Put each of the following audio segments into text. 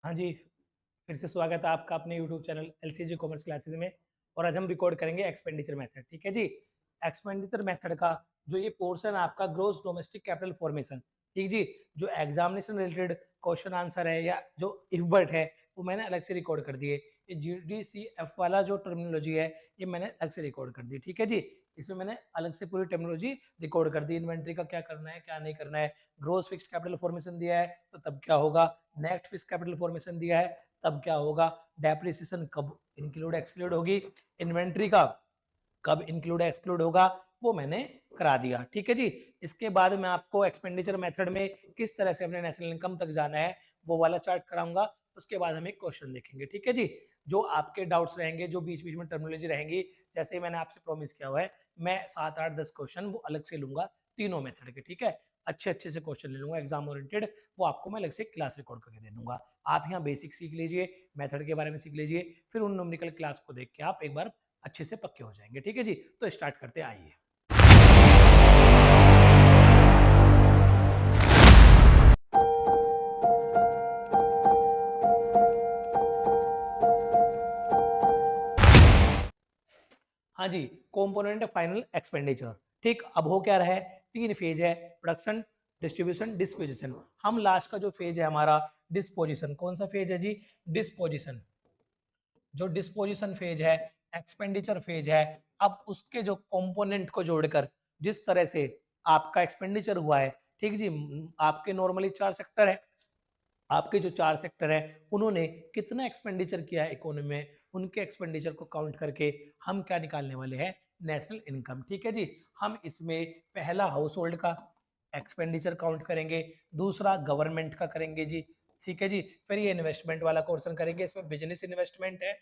हाँ जी, फिर से स्वागत है आपका अपने यूट्यूब चैनल एलसीजी कॉमर्स क्लासेस में। और आज हम रिकॉर्ड करेंगे एक्सपेंडिचर मेथड। ठीक है जी। एक्सपेंडिचर मेथड का जो ये पोर्शन है आपका ग्रोस डोमेस्टिक कैपिटल फॉर्मेशन, ठीक जी, जो एग्जामिनेशन रिलेटेड क्वेश्चन आंसर है या जो इफबर्ट है वो मैंने अलग से रिकॉर्ड कर दिए। ये जीडीसीएफ वाला जो टर्मिनोलॉजी है ये मैंने अलग से रिकॉर्ड कर दी। ठीक है जी। इसमें मैंने अलग से पूरी टर्मिनोलॉजी रिकॉर्ड कर दी। इन्वेंट्री का क्या करना है क्या नहीं करना है, ग्रोस फिक्स्ड कैपिटल फॉर्मेशन दिया है तो तब क्या होगा, नेट फिक्स्ड कैपिटल फॉर्मेशन दिया है तब क्या होगा, डेप्रिसिएशन कब इंक्लूड एक्सक्लूड होगी, इन्वेंट्री का कब इंक्लूड एक्सक्लूड होगा, वो मैंने करा दिया। ठीक है जी। इसके बाद मैं आपको एक्सपेंडिचर मेथड में किस तरह से अपने नेशनल इनकम तक जाना है वो वाला चार्ट कराऊंगा। उसके बाद हम एक क्वेश्चन देखेंगे। ठीक है जी। जो आपके डाउट्स रहेंगे, जो बीच बीच में टर्मिनोलॉजी रहेंगी, जैसे मैंने आपसे प्रॉमिस किया हुआ है, मैं 7 8 10 क्वेश्चन वो अलग से लूंगा तीनों मेथड के। ठीक है, अच्छे अच्छे से क्वेश्चन ले लूंगा एग्जाम ओरिएंटेड, वो आपको मैं अलग से क्लास रिकॉर्ड करके दे दूंगा। आप यहाँ बेसिक सीख लीजिए, मेथड के बारे में सीख लीजिए, फिर उन न्यूमेरिकल क्लास को देख के आप एक बार अच्छे से पक्के हो जाएंगे। ठीक है जी। तो स्टार्ट करते हैं, आइए। हाँ जी, कंपोनेंट फाइनल एक्सपेंडिचर। ठीक, अब हो क्या रहा है, तीन फेज है, प्रोडक्शन, डिस्ट्रीब्यूशन, डिस्पोजिशन। हम लास्ट का जो फेज है हमारा डिस्पोजिशन, कौन सा फेज है जी, डिस्पोजिशन। जो डिस्पोजिशन फेज है, एक्सपेंडिचर फेज है, अब उसके जो कंपोनेंट को जोड़कर जिस तरह से आपका एक्सपेंडिचर हुआ है, ठीक जी, आपके नॉर्मली 4 सेक्टर है, आपके जो 4 सेक्टर है उन्होंने कितना एक्सपेंडिचर किया है इकोनॉमी में, उनके एक्सपेंडिचर को काउंट करके हम क्या निकालने वाले हैं, नेशनल इनकम। ठीक है जी। हम इसमें पहला हाउस होल्ड का एक्सपेंडिचर काउंट करेंगे, दूसरा गवर्नमेंट का करेंगे जी। ठीक है जी। फिर ये इन्वेस्टमेंट वाला पोर्शन करेंगे, इसमें बिजनेस इन्वेस्टमेंट है।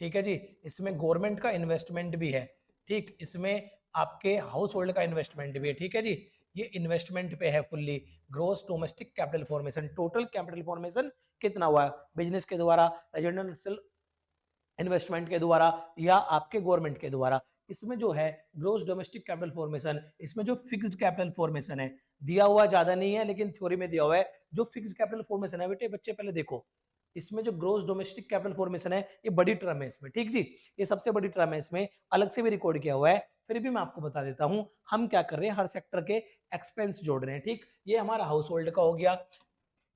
ठीक है जी। इसमें गवर्नमेंट का इन्वेस्टमेंट भी है। ठीक, इसमें आपके हाउस होल्ड का इन्वेस्टमेंट भी है। ठीक है जी। ये इन्वेस्टमेंट पे है fully. Gross domestic capital formation, total capital formation कितना हुआ है बिजनेस के द्वारा, रेजिडेंशियल इन्वेस्टमेंट के द्वारा या आपके गवर्नमेंट के द्वारा। इसमें जो है ग्रोस डोमेस्टिक कैपिटल फॉर्मेशन, इसमें जो फिक्स्ड कैपिटल फॉर्मेशन है दिया हुआ ज्यादा नहीं है लेकिन थ्योरी में दिया हुआ है। जो फिक्स्ड कैपिटल फॉर्मेशन है बेटे बच्चे पहले देखो, इसमें जो ग्रोस डोमेस्टिक कैपिटल फॉर्मेशन है ये बड़ी टर्म है इसमें। ठीक जी, ये सबसे बड़ी टर्म है, इसमें अलग से भी रिकॉर्ड किया हुआ है, फिर भी मैं आपको बता देता हूं हम क्या कर रहे हैं, हर सेक्टर के एक्सपेंस जोड़ रहे हैं। ठीक, ये हमारा हाउस होल्ड का हो गया,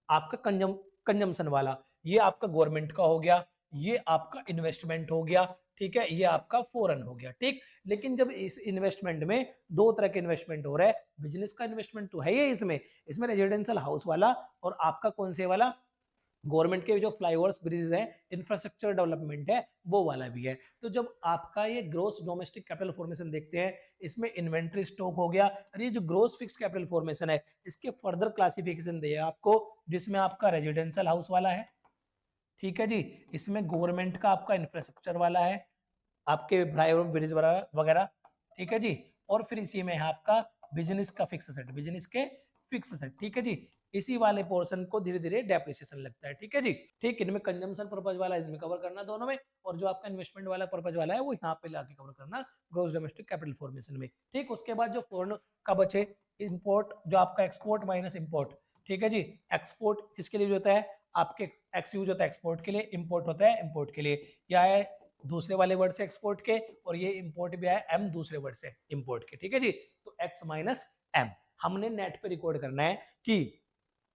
आपका कंजम्पशन वाला, ये आपका गवर्नमेंट का हो गया, ये आपका इन्वेस्टमेंट हो गया। ठीक है, ये आपका फॉरेन हो गया। ठीक, लेकिन जब इस इन्वेस्टमेंट में दो तरह के इन्वेस्टमेंट हो रहा है, बिजनेस का इन्वेस्टमेंट तो है ही इसमें, इसमें रेजिडेंशियल हाउस वाला और आपका कौन से वाला, गवर्नमेंट के जो फ्लाईओवर्स ब्रिजेस हैं, इंफ्रास्ट्रक्चर डेवलपमेंट है, वो वाला भी है। तो जब आपका ये ग्रोस डोमेस्टिक कैपिटल फॉर्मेशन देखते हैं, इसमें इन्वेंट्री स्टॉक हो गया, और ये जो ग्रोस फिक्स्ड कैपिटल फॉर्मेशन है इसके फर्दर क्लासिफिकेशन दिया आपको, जिसमें आपका रेजिडेंशियल हाउस वाला है। ठीक है जी। इसमें गवर्नमेंट का आपका इंफ्रास्ट्रक्चर वाला है, आपके फ्लाईओवर ब्रिज वगैरह। ठीक है जी। और फिर इसी में है आपका बिजनेस का फिक्स सेट, बिजनेस के फिक्स सेट। ठीक है जी। इसी वाले पोर्शन को धीरे धीरे डेप्रिसिएशन लगता है। ठीक है जी। ठीक, इनमें कंजम्पशन पर्पज वाला इसमें कवर करना दोनों में, और जो आपका इन्वेस्टमेंट वाला पर्पज वाला है वो यहाँ पे लाके कवर करना ग्रोस डोमेस्टिक कैपिटल फॉर्मेशन में। ठीक, उसके बाद जो फॉरेन का बचे, इंपोर्ट, जो आपका एक्सपोर्ट माइनस इंपोर्ट। ठीक है जी। एक्सपोर्ट किसके लिए होता है, आपके एक्स यूज होता है एक्सपोर्ट के लिए, इंपोर्ट होता है इंपोर्ट के लिए, या है दूसरे वाले वर्ड से एक्सपोर्ट के, और ये इंपोर्ट भी है एम दूसरे वर्ड से इंपोर्ट के। ठीक है जी। तो एक्स माइनस एम हमने नेट पे रिकॉर्ड करना है कि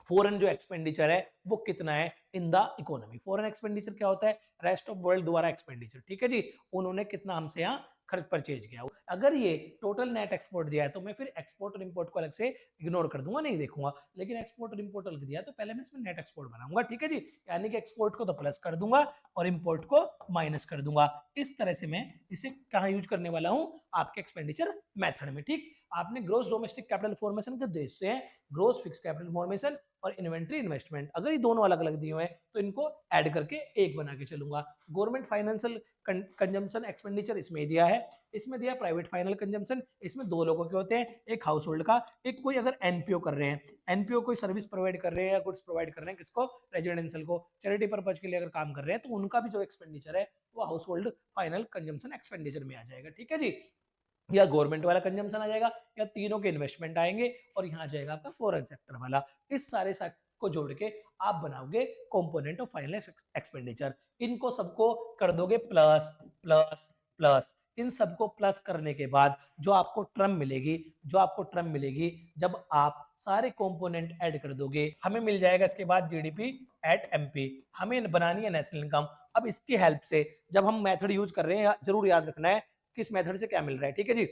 फॉरेन जो एक्सपेंडिचर है वो कितना है in the economy. Foreign expenditure क्या होता है, रेस्ट ऑफ वर्ल्ड द्वारा एक्सपेंडिचर। ठीक है जी, उन्होंने कितना हमसे यहाँ खर्च परचेज किया। अगर ये टोटल नेट एक्सपोर्ट दिया है तो मैं फिर एक्सपोर्ट और इंपोर्ट को अलग से इग्नोर कर दूंगा, नहीं देखूंगा, लेकिन एक्सपोर्ट और इंपोर्ट अलग दिया तो पहले मैं इसमें नेट एक्सपोर्ट बनाऊंगा। ठीक है जी, यानी कि एक्सपोर्ट को तो प्लस कर दूंगा और इंपोर्ट को माइनस कर दूंगा। इस तरह से मैं इसे कहाँ यूज करने वाला हूँ, आपके एक्सपेंडिचर मेथड में। ठीक, आपने ग्रोस डोमेस्टिक कैपिटल फॉर्मेशन के उद्देश्य हैं ग्रोस फिक्स कैपिटल फॉर्मेशन और इन्वेंट्री इन्वेस्टमेंट। अगर ये दोनों अलग अलग दिए हुए हैं तो इनको ऐड करके एक बना के चलूंगा। गवर्नमेंट फाइनेंशियल कंजम्पशन एक्सपेंडिचर इसमें दिया है, इसमें दिया प्राइवेट फाइनल कंजम्पशन, इसमें दो लोगों के होते हैं, एक हाउस होल्ड का, एक कोई अगर एनपीओ कर रहे हैं, एनपीओ कोई सर्विस प्रोवाइड कर रहे हैं या गुड्स प्रोवाइड कर रहे हैं, किसको, रेजिडेंशियल को, चैरिटी पर्पज के लिए अगर काम कर रहे हैं तो उनका भी जो एक्सपेंडिचर है वो house hold final consumption expenditure में आ जाएगा। ठीक है जी, या गवर्नमेंट वाला कंजम्पशन आ जाएगा, या तीनों के इन्वेस्टमेंट आएंगे, और यहाँ आ जाएगा आपका फॉरेन सेक्टर वाला। इस सारे को जोड़ के आप बनाओगे कंपोनेंट ऑफ फाइनल एक्सपेंडिचर। इनको सबको कर दोगे प्लस प्लस प्लस। इन सबको प्लस करने के बाद जो आपको टर्म मिलेगी जब आप सारे कंपोनेंट ऐड कर दोगे, हमें मिल जाएगा इसके बाद जीडीपी एट एमपी। हमें बनानी है नेशनल इनकम। अब इसकी हेल्प से जब हम मेथड यूज कर रहे हैं, जरूर याद रखना है किस मेथड से क्या मिल रहा है, ठीक है जी।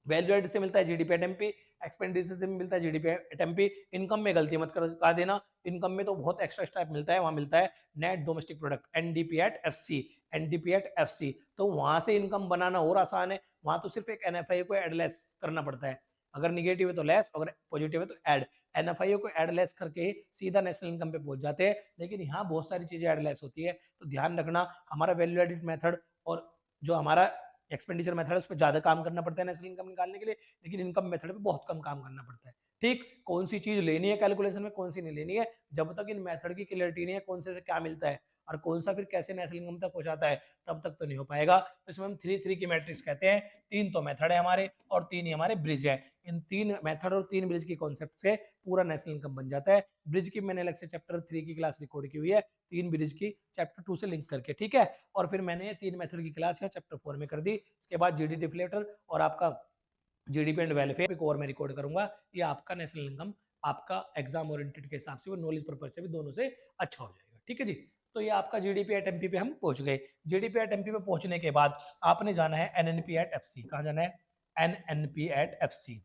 वैल्यू एड से मिलता है जीडीपी एट एमपी, एक्सपेंडिचर से मिलता है जीडीपी एट एमपी। इनकम में गलती मत कर देना, इनकम में तो बहुत एक्स्ट्रा टाइप मिलता है, वहां मिलता है net domestic product NDP at FC, NDP at FC. तो वहां से इनकम बनाना और आसान है, वहां तो सिर्फ एक एनएफआई को एड लेस करना पड़ता है, अगर निगेटिव है तो लेस, अगर पॉजिटिव है तो ऐड। एनएफआईओ को ऐड लेस करके सीधा नेशनल इनकम पे पहुंच जाते हैं, लेकिन यहाँ बहुत सारी चीजें ऐड लेस होती है, तो ध्यान रखना हमारा वैल्यू एडिड मेथड और जो हमारा एक्सपेंडिचर मेथड है उस पर ज्यादा काम करना पड़ता है नेशनल इनकम निकालने के लिए, लेकिन इनकम मेथड पे बहुत कम काम करना पड़ता है। ठीक, कौन सी चीज लेनी है कैलकुलेशन में, कौन सी नहीं लेनी है, जब तक इन मेथड की क्लियरिटी नहीं है कौन से क्या मिलता है और कौन सा फिर कैसे नेशनल इनकम तक पहुंचाता है, तब तक तो नहीं हो पाएगा। तो इसमें हम 3-3 की मैट्रिक्स कहते हैं। 3 तो मेथड है हमारे और 3 ही हमारे ब्रिज है। इन 3 मेथड और 3 ब्रिज की कॉन्सेप्ट से पूरा नेशनल इनकम बन जाता है। ब्रिज की मैंने अलग से चैप्टर 3 की क्लास रिकॉर्ड की हुई है, 3 ब्रिज की चैप्टर 2 से लिंक करके, ठीक है। और फिर मैंने 3 मेथड की क्लास यहाँ चैप्टर 4 में कर दी। इसके बाद जीडी डिफ्लेटर और आपका जीडीपी एंड वेलफेयर एक और मैं रिकॉर्ड करूंगा। ये आपका नेशनल इनकम आपका एग्जाम ओरिएंटेड के हिसाब से वो नॉलेज पर्पज से भी दोनों से अच्छा हो जाएगा, ठीक है जी। तो ये आपका जीडीपी एट एमपी पे हम पहुंच गए। जीडीपी एट एमपी पे पहुंचने के बाद आपने जाना है एनएनपी एट एफसी। कहाँ जाना है? NNP at FC.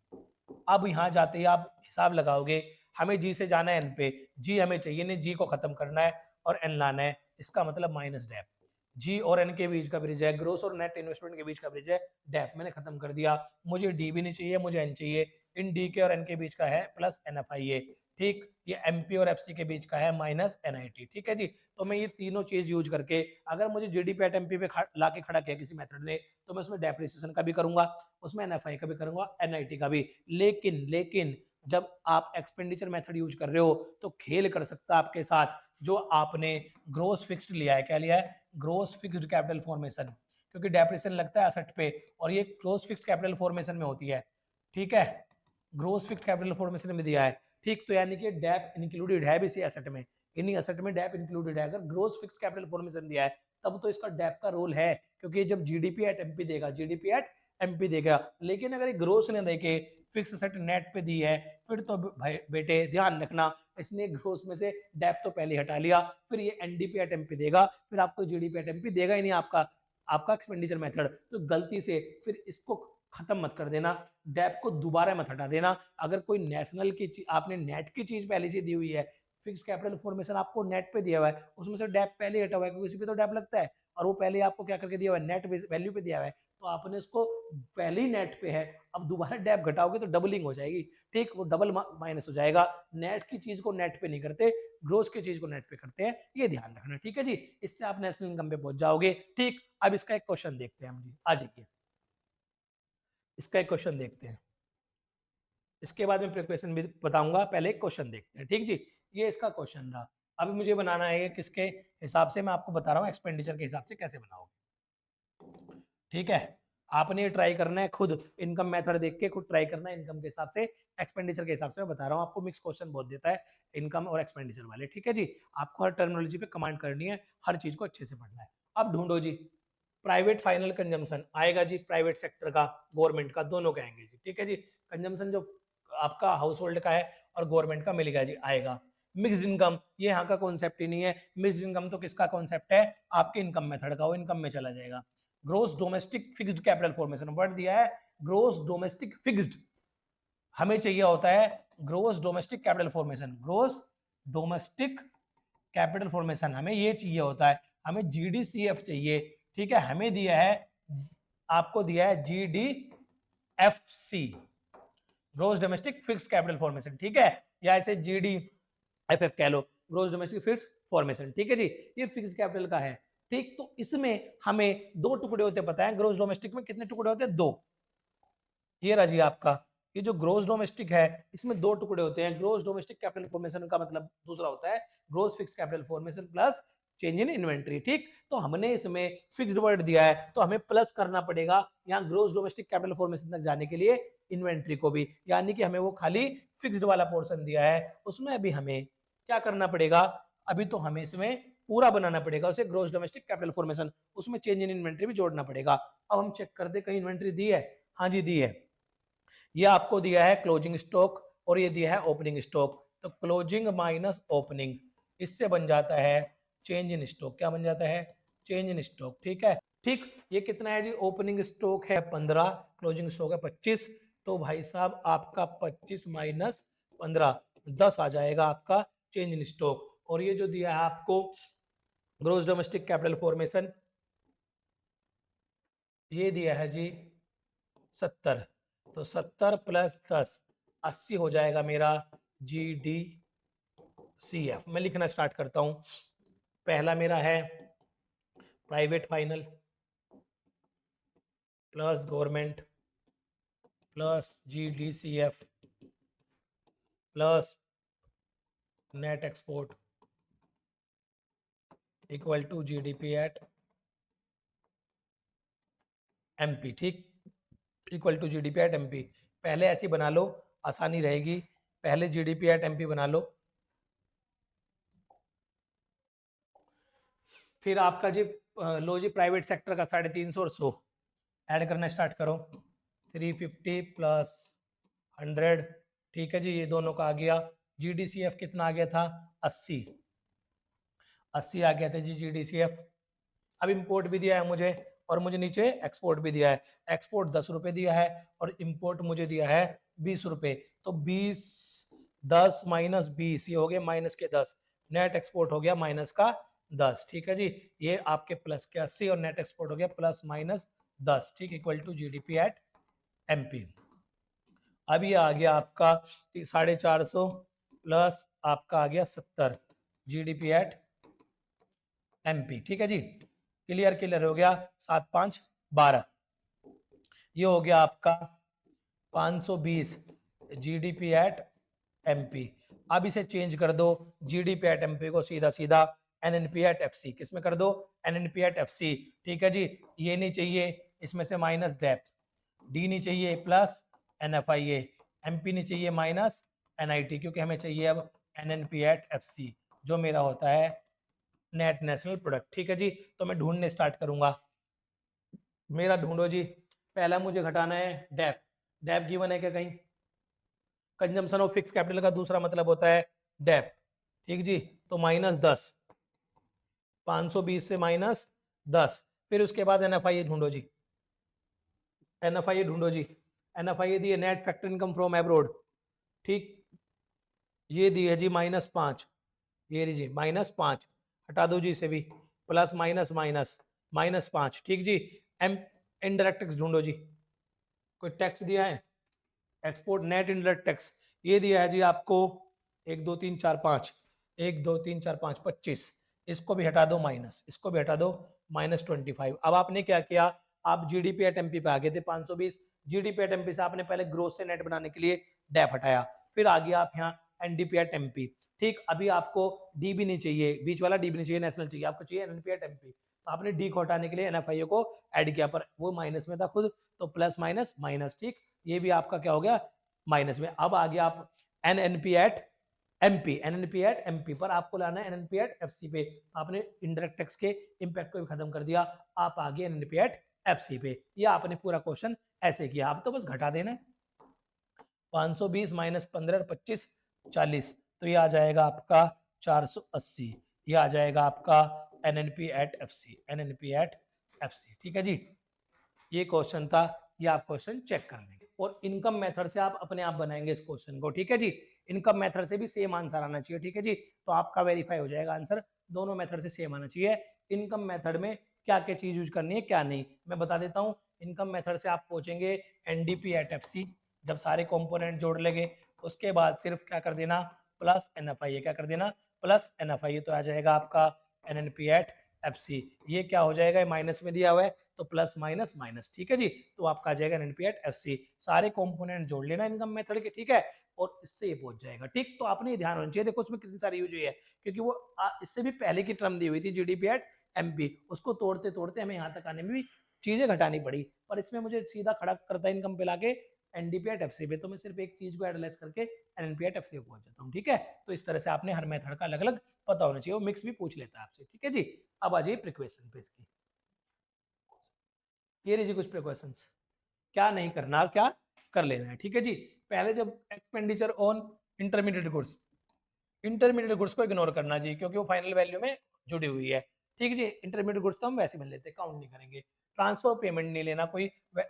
अब यहाँ जाते ही आप हिसाब लगाओगे, हमें जी से जाना है एन पे, जी हमें चाहिए नहीं, जी को खत्म करना है और एन लाना है, इसका मतलब माइनस डेप। जी और एन के बीच का ब्रिज है, ग्रोस और नेट इन्वेस्टमेंट के बीच का ब्रिज है डेप, मैंने खत्म कर दिया। मुझे डी भी नहीं चाहिए, मुझे एन चाहिए। इन डी के और एन के बीच का है प्लस एन एफ आई ए, ठीक। ये एमपी और एफसी के बीच का है माइनस एनआईटी, ठीक है जी। तो मैं ये तीनों चीज यूज करके, अगर मुझे जीडीपी एट एमपी पे ला के खड़ा किया किसी मेथड ने, तो मैं उसमें डेप्रिसिएशन का भी करूंगा, उसमें एनएफआई का भी करूंगा, एनआईटी का भी। लेकिन जब आप एक्सपेंडिचर मेथड यूज कर रहे हो तो खेल कर सकता है आपके साथ, जो आपने ग्रोस फिक्स्ड लिया है। क्या लिया है? ग्रोस फिक्स्ड कैपिटल फॉर्मेशन, क्योंकि डेप्रिसिएशन लगता है एसेट पे और ये ग्रोस फिक्स्ड कैपिटल फॉर्मेशन में होती है, ठीक है। ग्रोस फिक्स्ड कैपिटल फॉर्मेशन में दिया है, ठीक। तो यानी कि डेप इंक्लूडेड है भी इसी एसेट में, इन्हीं एसेट में डेप इंक्लूडेड है। अगर ग्रोस फिक्स्ड कैपिटल फॉर्मेशन दिया है तब तो इसका डेप का रोल है, क्योंकि जब जीडीपी एट एमपी देगा, जीडीपी एट एमपी देगा। लेकिन अगर ग्रोस ने देके फिक्स एसेट नेट पे दी है, फिर तो भाई बेटे ध्यान रखना, इसने ग्रोस में से डेप तो पहले हटा लिया, फिर ये एनडीपी एट एमपी देगा, फिर आपको जीडीपी एट एमपी देगा ही नहीं आपका एक्सपेंडिचर मेथड। तो गलती से फिर इसको खत्म मत कर देना, डेप को दोबारा मत हटा देना। अगर कोई नेशनल की आपने नेट की चीज पहले से दी हुई है, फिक्स कैपिटल फॉर्मेशन आपको नेट पे दिया हुआ है, उसमें से डेप पहले हटा हुआ है, क्योंकि उसी पे तो डेप लगता है, और वो पहले आपको क्या करके दिया हुआ है? नेट वैल्यू पे दिया हुआ है। तो आपने इसको पहले ही नेट पे है, अब दोबारा डेप घटाओगे तो डबलिंग हो जाएगी, ठीक। वो डबल माइनस हो जाएगा। नेट की चीज को नेट पे नहीं करते, ग्रोस की चीज को नेट पे करते हैं, ये ध्यान रखना, ठीक है जी। इससे आप नेशनल इनकम पे पहुंच जाओगे, ठीक। अब इसका एक क्वेश्चन देखते हैं हम जी, आ जाइए, इसका एक क्वेश्चन देखते हैं, इसके बाद मैं प्रिपरेशन भी बताऊंगा, पहले एक क्वेश्चन देखते हैं, ठीक जी। ये इसका क्वेश्चन रहा। अभी मुझे बनाना है किसके हिसाब से, मैं आपको बता रहा हूँ एक्सपेंडिचर के हिसाब से कैसे बनाओगे, ठीक है। आपने ये ट्राई करना है खुद, इनकम मेथड देख के खुद ट्राई करना है इनकम के हिसाब से, एक्सपेंडिचर के हिसाब से मैं बता रहा हूँ आपको। मिक्स क्वेश्चन बहुत देता है इनकम और एक्सपेंडिचर वाले, ठीक है जी। आपको हर टर्मिनोलॉजी पे कमांड करनी है, हर चीज को अच्छे से पढ़ना है। अब ढूंढो जी, प्राइवेट फाइनल कंजम्पशन आएगा जी, प्राइवेट सेक्टर का, गवर्नमेंट का, दोनों के आएंगे जी, ठीक है जी। कंजम्पशन जो आपका हाउस होल्ड का है और गवर्नमेंट का मिलेगा जी, आएगा। मिक्स्ड इनकम, ये यहाँ का कॉन्सेप्ट ही नहीं है। मिक्स्ड इनकम तो किसका कॉन्सेप्ट है? आपके इनकम मेथड का, वो इनकम में चला जाएगा। Gross domestic fixed capital formation, word दिया है ग्रोस डोमेस्टिक फिक्स्ड, हमें चाहिए होता है gross domestic capital formation, gross domestic capital formation हमें ये चाहिए होता है, हमें जीडीसीएफ चाहिए, ठीक है। हमें दिया है, आपको दिया है GDFC, gross domestic fixed capital formation, ठीक है, या ऐसे जीडीएफएफ कह लो, ग्रोस डोमेस्टिक फिक्स्ड फॉर्मेशन, ठीक है जी। ये फिक्स्ड कैपिटल का है, ठीक। तो इसमें हमें 2 टुकड़े होते पता है, ग्रोस डोमेस्टिक में कितने टुकड़े होते हैं? 2। ये रहा जी आपका, ये जो ग्रोस डोमेस्टिक है इसमें 2 टुकड़े होते हैं। ग्रोस डोमेस्टिक कैपिटल फॉर्मेशन का मतलब दूसरा होता है gross fixed capital formation plus change in inventory, ठीक। तो हमने इसमें फिक्स्ड वर्ड दिया है तो हमें प्लस करना पड़ेगा यहाँ ग्रोस डोमेस्टिक कैपिटल फॉर्मेशन तक जाने के लिए इन्वेंटरी को भी, यानी कि हमें वो खाली फिक्स्ड वाला पोर्शन दिया है उसमें भी हमें क्या करना पड़ेगा, अभी तो हमें इसमें पूरा बनाना पड़ेगा उसे ग्रॉस डोमेस्टिक कैपिटल फॉर्मेशन, उसमें चेंज इन इन्वेंट्री भी जोड़ना पड़ेगा। अब हम चेक कर दे कहीं इन्वेंट्री दी है, हाँ जी दी है। ये आपको दिया है क्लोजिंग स्टॉक और ये दिया है ओपनिंग स्टॉक, तो क्लोजिंग माइनस ओपनिंग, इससे बन जाता है चेंज इन स्टॉक। क्या बन जाता है, चेंज इन स्टॉक। ठीक है, ठीक। ये कितना है जी, ओपनिंग स्टॉक है 15, क्लोजिंग स्टॉक है 25, तो भाई साहब आपका 25 माइनस 15 10 आ जाएगा आपका चेंज इन स्टॉक। और ये जो दिया है आपको ग्रोस डोमेस्टिक कैपिटल फॉर्मेशन, ये दिया है जी 70, तो 70 प्लस 10 80 हो जाएगा मेरा GDCF। मैं लिखना स्टार्ट करता हूं। पहला मेरा है private final plus government plus GDCF plus net export equal to GDP at MP। ठीक, equal to GDP at MP। पहले ऐसी बना लो, आसानी रहेगी। पहले GDP एट MP बना लो, फिर आपका जी लो जी प्राइवेट सेक्टर का 350 और 100 ऐड करना स्टार्ट करो। 350 प्लस 100, ठीक है जी, ये दोनों का आ गया। GDCF कितना आ गया था, 80 80 आ गया था जी GDCF। अब इंपोर्ट भी दिया है मुझे और मुझे नीचे एक्सपोर्ट भी दिया है। एक्सपोर्ट 10 रुपये दिया है और इंपोर्ट मुझे दिया है 20 रुपये, तो 20 10 माइनस 20 ये हो गया माइनस के 10, नेट एक्सपोर्ट हो गया माइनस का 10। ठीक है जी, ये आपके प्लस के 80 और नेट एक्सपोर्ट हो गया प्लस माइनस 10। ठीक, equal to GDP at MP। अब ये आ गया आपका 450 प्लस आपका आ गया 70 GDP एट MP। ठीक है जी, क्लियर क्लियर हो गया। 7 5 12, ये हो गया आपका 520 GDP एट MP। अब इसे चेंज कर दो, GDP एट MP को सीधा सीधा NNP एट FC, किसमें कर दो, NNP एट FC। ठीक है जी, ये नहीं चाहिए, इसमें से माइनस डेप, डी नहीं चाहिए प्लस NFIA, MP नहीं चाहिए माइनस NIT, क्योंकि हमें चाहिए अब NNP एट FC जो मेरा होता है नेट नेशनल प्रोडक्ट। ठीक है जी, तो मैं ढूंढने स्टार्ट करूंगा। मेरा ढूंढो जी, पहला मुझे घटाना है डेप। डेप गिवन है क्या कहीं, कंजम्पशन ऑफ फिक्स कैपिटल का दूसरा मतलब होता है डेप। ठीक जी, तो -10, 520 से -10, फिर उसके बाद NFIA ढूंढो जी, NFIA ढूंढो जी। NFIA दी है net factor income from abroad. ठीक, ये दी है जी -5, ये लीजिए -5, हटा दो जी इसे भी, प्लस माइनस माइनस -5। ठीक जी, एम इनडायरेक्ट टैक्स ढूंढो जी, कोई टैक्स दिया है, एक्सपोर्ट नेट इनडायरेक्ट टैक्स, ये दिया है जी आपको 1 2 3 4 5, 1 2 3 4 5 25, इसको भी हटा दो माइनस, इसको भी हटा दो -25। अब आपने क्या किया, आप GDP एट MP पे आ गए थे 520, GDP एट MP से आपने पहले ग्रोथ से नेट बनाने के लिए डेप हटाया, फिर आ गया आप यहाँ NDP एट MP। ठीक, अभी आपको डी भी नहीं चाहिए, बीच वाला डी भी नहीं चाहिए, नेशनल चाहिए, आपको चाहिए NNP एट MP, तो आपने डी को हटाने के लिए NFIA को ऐड किया, पर वो माइनस में था खुद, तो प्लस माइनस माइनस। ठीक, ये भी आपका क्या हो गया माइनस में। अब आ गया आप NNP at MP, NNP at MP पर आपको लाना है NNP एट FC पे, आपने इनडायरेक्ट टैक्स के इंपैक्ट को भी खत्म कर दिया, आप आ गए NNP एट FC पे। ये आपने पूरा क्वेश्चन ऐसे किया, आप तो बस घटा देना है। 520 माइनस 15 25 40, तो ये आ जाएगा आपका 480, ये आ जाएगा आपका NNP at FC, NNP at FC। ठीक है जी, ये क्वेश्चन था, ये आप क्वेश्चन चेक कर लेंगे और इनकम मेथड से आप अपने आप बनाएंगे इस क्वेश्चन को। ठीक है जी, इनकम मेथड से भी सेम आंसर आना चाहिए। ठीक है जी, तो आपका वेरीफाई हो जाएगा आंसर, दोनों मेथड से सेम आना चाहिए। इनकम मेथड में क्या क्या चीज यूज करनी है क्या नहीं, मैं बता देता हूँ। इनकम मेथड से आप पहुंचेंगे NDP एट FC, जब सारे कंपोनेंट जोड़ लेंगे उसके बाद सिर्फ क्या कर देना, प्लस NFIA, क्या कर देना, प्लस NFIA, तो आ जाएगा आपका NNP एट FC। ये क्या हो जाएगा, माइनस में दिया हुआ है तो प्लस माइनस माइनस। ठीक है जी, तो आपका आ जाएगा NNP एट FC, सारे कंपोनेंट जोड़ लेना इनकम मेथड के। ठीक है, और इससे ये पहुंच जाएगा। ठीक, तो आपने ये ध्यान होना चाहिए, देखो उसमें कितनी सारी यूज हुई है, क्योंकि वो इससे भी पहले की टर्म दी हुई थी GDP एट MP, उसको तोड़ते तोड़ते हमें यहाँ तक आने में भी चीजें घटानी पड़ी, पर इसमें मुझे सीधा खड़ा करता है इनकम पे लाके एनडीपी एट एफसी पे, तो मैं सिर्फ एक चीज को एनालाइज करके एनएनपी एट एफसी पे पहुंच जाता हूँ। ठीक है, तो इस तरह से आपने हर मेथड का अलग अलग पता होना चाहिए, वो मिक्स भी पूछ लेता है आपसे। ठीक है जी, अब आ जाइए प्रिक्वेशन पे इसकी। ये रही जी कुछ प्रिकॉशंस, क्या नहीं करना, क्या कर लेना है। ठीक है जी, पहले जब expenditure on intermediate goods, intermediate goods को इग्नोर करना जी, क्योंकि वो फाइनल वैल्यू में जुड़ी हुई है। ठीक है जी, इंटरमीडिएट गुड्स तो हम वैसे मिल लेते हैं, काउंट नहीं करेंगे। ट्रांसफर पेमेंट नहीं लेना कोई,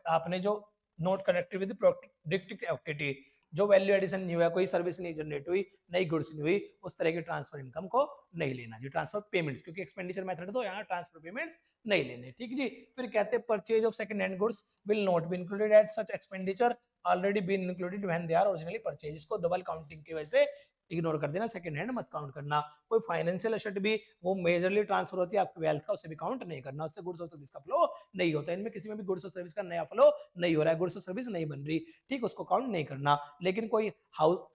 आपने जो note connected with productive activity, जो वैल्यू एडिशन नहीं हुआ, कोई सर्विस नहीं जनरेट हुई, नई गुड्स नहीं हुई, उस तरह की ट्रांसफर इनकम को नहीं लेना जी। ट्रांसफर पेमेंट्स, क्योंकि एक्सपेंडिचर मेथड तो यहाँ ट्रांसफर पेमेंट्स नहीं लेने। ठीक जी, फिर कहते हैं purchase of second hand goods will not be included at such expenditure already been included when they are originally purchase. इसको डबल काउंटिंग की वजह से इग्नोर कर देना, सेकंड हैंड मत काउंट करना। कोई फाइनेंशियल एसेट भी वो मेजरली ट्रांसफर होती है आपकी वेल्थ का, उसे भी काउंट नहीं करना, उससे गुड्स और सर्विस का फ्लो नहीं होता। इनमें किसी में भी गुड्स और सर्विस का नया फ्लो नहीं हो रहा है, गुड्स और सर्विस नहीं बन रही, ठीक, उसको काउंट नहीं करना। लेकिन कोई हाउस,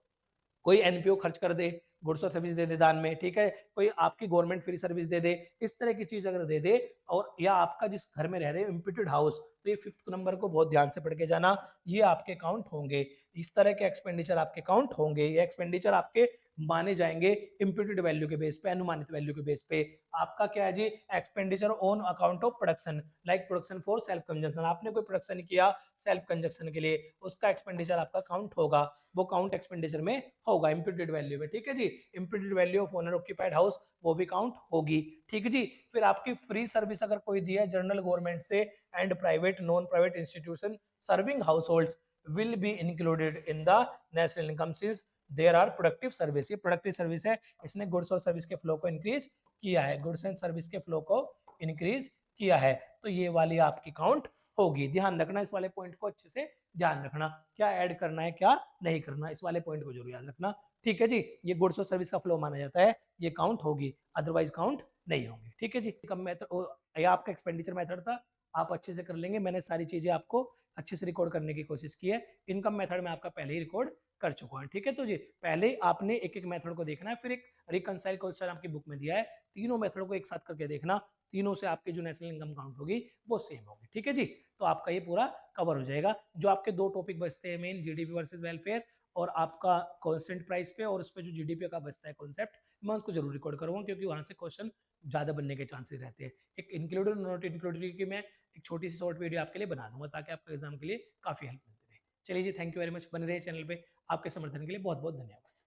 कोई एनपीओ खर्च कर दे, गुड्स और सर्विस दे दे दान में, ठीक है, कोई आपकी गवर्नमेंट फ्री सर्विस दे दे, इस तरह की चीज अगर दे दे, और या आपका जिस घर में रह रहे हो इम्प्यूटेड हाउस, तो ये 5th नंबर को बहुत ध्यान से पढ़ के जाना, ये आपके काउंट होंगे। इस तरह के एक्सपेंडिचर आपके काउंट होंगे, ये एक्सपेंडिचर आपके माने जाएंगे इम्प्यूटेड वैल्यू के बेस पे, अनुमानित वैल्यू के बेस पे। आपका क्या है जी, expenditure on account of production, like production for self consumption, आपने कोई प्रोडक्शन किया सेल्फ कंजम्पशन के लिए, उसका एक्सपेंडिचर आपका काउंट होगा, वो काउंट एक्सपेंडिचर में होगा इम्प्यूटेड वैल्यू में। ठीक है जी, imputed value of owner occupied house वो भी काउंट होगी। ठीक है जी, फिर आपकी फ्री सर्विस अगर कोई दी है जनरल गवर्नमेंट से and private non private institution serving households will be included in the national income since there are productive service. ये प्रोडक्टिव सर्विस है, इसने गुड्स और सर्विस के फ्लो को इंक्रीज किया है, गुड्स एंड सर्विस के फ्लो को इंक्रीज किया है, तो ये वाली आपकी काउंट होगी। ध्यान रखना, इस वाले पॉइंट को अच्छे से ध्यान रखना, क्या ऐड करना है क्या नहीं करना, इस वाले पॉइंट को जरूर याद रखना। ठीक है जी, ये गुड्स और सर्विस का फ्लो माना जाता है, ये काउंट होगी, अदरवाइज काउंट नहीं होंगे। ठीक है जी, कम मेथड या आपका एक्सपेंडिचर मेथड था, आप अच्छे से कर लेंगे। मैंने सारी चीजें आपको अच्छे से रिकॉर्ड करने की कोशिश की है। इनकम मेथड में आपका पहले ही रिकॉर्ड कर चुका हूं। ठीक है, तो जी पहले आपने एक एक मेथड को देखना है, फिर एक रिकंसाइल क्वेश्चन आपकी बुक में दिया है, तीनों मेथड को एक साथ करके देखना, तीनों से आपकी जो नेशनल इनकम काउंट होगी वो सेम होगी। ठीक है जी, तो आपका ये पूरा कवर हो जाएगा। जो आपके दो टॉपिक बचते हैं मेन, जीडीपी वर्सेस वेलफेयर और आपका कांस्टेंट प्राइस पे, और उस पे जो जीडीपी का बचता है कॉन्सेप्ट, मैं उसको जरूर रिकॉर्ड करूंगा, क्योंकि वहां से क्वेश्चन ज्यादा बनने के चांसेस रहते हैं। एक इंक्लूडेड नॉट इंक्लूडेड की मैं एक छोटी सी शॉर्ट वीडियो आपके लिए बना दूंगा, ताकि आपको एग्जाम के लिए काफी हेल्प मिलती रहे। चलिए जी, थैंक यू वेरी मच, बने रहिए चैनल पे। आपके समर्थन के लिए बहुत बहुत धन्यवाद।